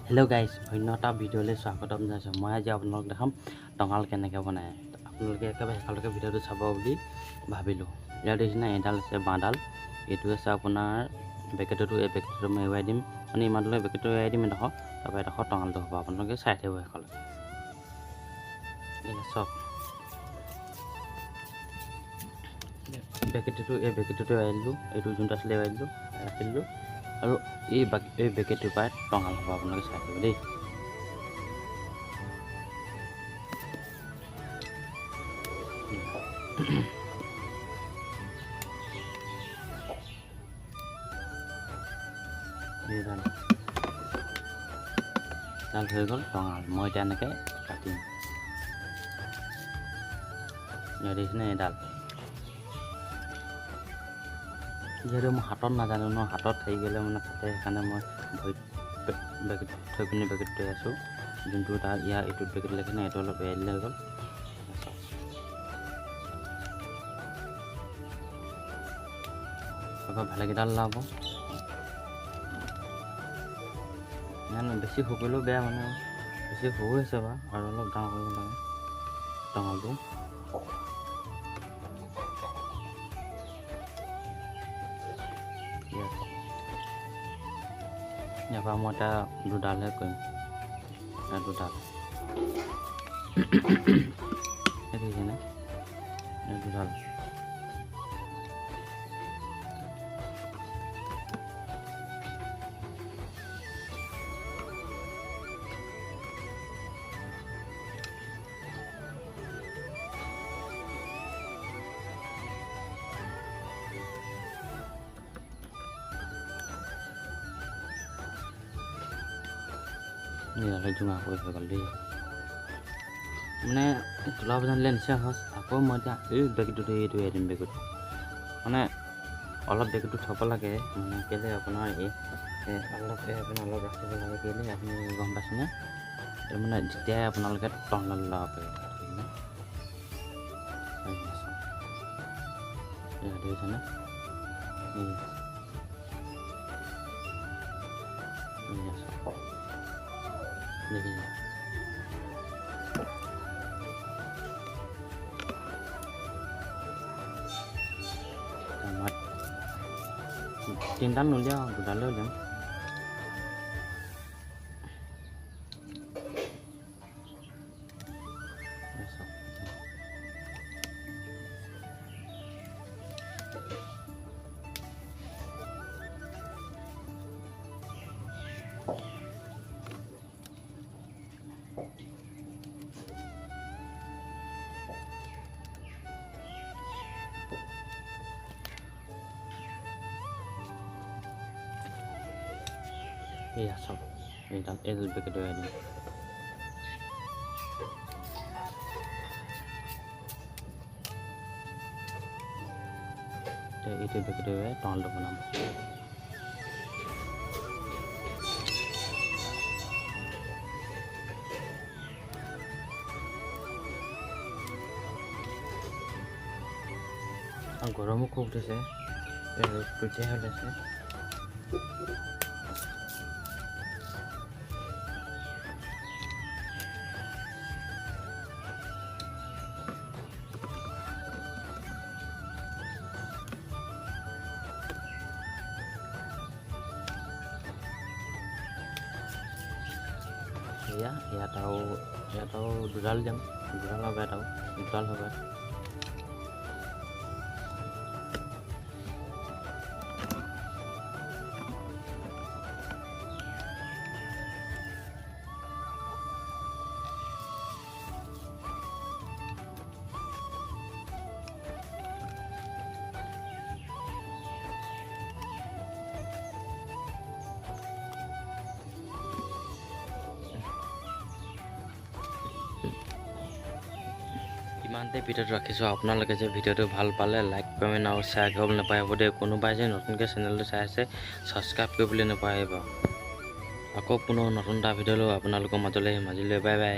Hello' guys, অন্য এটা ভিডিঅ'লৈ স্বাগতম জনাইছোঁ। মই আজি আপোনালোকক দেখাম টঙাল কেনেকৈ বনায়। আপোনালোকে একেবাৰে শেষলৈকে ভিডিঅ'টো চাব বুলি ভাবিলোঁ। ইয়াৰ দেখিছেনে, এডাল আছে বাঁহডাল, এইটো আছে আপোনাৰ বেকেটটো। এই বেকেটটো মই এৰুৱাই দিম, মানে ইমানটোলৈ বেকেটটো এৰুৱাই দিম এডোখৰ, তাৰপৰা এডোখৰ টঙালটো হ'ব। আপোনালোকে চাই থাকিব শেষলৈকে। চব বেকেটটো, এই বেকেটটো এৰুৱাই দিলোঁ, এইটো যোনটো আছিলে এৰুৱাই দিলোঁ, ৰাখি দিলোঁ। আৰু এই বেকেটটোৰ পৰাই টঙাল হ'ব। আপোনালোকে চাই থাকিব দেই। ডাল হৈ গ'ল টঙাল। মই এতিয়া এনেকৈ কাটিম। দেখিছেনে এডাল, যিহেতু মই হাতত নাজানো ন, হাতত থাকি গ'লে মানে কাটে, সেইকাৰণে মই ভৰিত বেকেট থৈ পিনি বেকেট থৈ আছোঁ। যোনটো তাৰ ইয়াৰ এইটোত বেকেট লাগে নে, এইটো অলপ এৰাই দিলে হৈ গ'ল। আকৌ ভালেকেইডাল ওলাব। নাই বেছি শুকিলেও বেয়া, মানে বেছি সৰু হৈছে বাৰু, আৰু অলপ ডাঙৰ কৰিব লাগে টঙালটো। ইয়াৰ পৰা মই এটা দুডালহে কৰিম, দুডাল দেখিছেনে, দুডাল। জোঙা কৰি হৈ গ'ল দেই, মানে তোলা জানিলে নিশ্চয় সহজ। আকৌ মই এতিয়া এই বেগটোতে এইটো এৰি দিম। বেগটো মানে অলপ বেগটো থ'ব লাগে, মানে কেলৈ আপোনাৰ অলপ অলপ ৰাখিব লাগে, কেলৈ আপুনি গম পাইছেনে? মানে যেতিয়াই আপোনালোকে টঙাল ওলাব পাৰিব, দেখিছেনে? তিনিডাল নুলিয়াওঁ, দুডালে উলিয়াম। Iya sob, itu begitu ini. Itu begitu ya, tolong dong. গৰমো খুব উঠিছে, তেতিয়া হ'লে ইয়াত দুডাল যাম, দুডাল হ'ব, দুডাল হ'ব। ইমানতে ভিডিঅ'টো ৰাখিছোঁ। আপোনালোকে যে ভিডিঅ'টো ভাল পালে লাইক কমেণ্ট আৰু শ্বেয়াৰ কৰিবলৈ নাপাহৰিব দেই। কোনোবাই যে নতুনকৈ চেনেলটো চাই আছে, ছাবস্ক্ৰাইব কৰিবলৈ নাপাহৰিব। আকৌ পুনৰ নতুন এটা ভিডিঅ' লৈ আপোনালোকৰ মাজলৈ বাই বাই।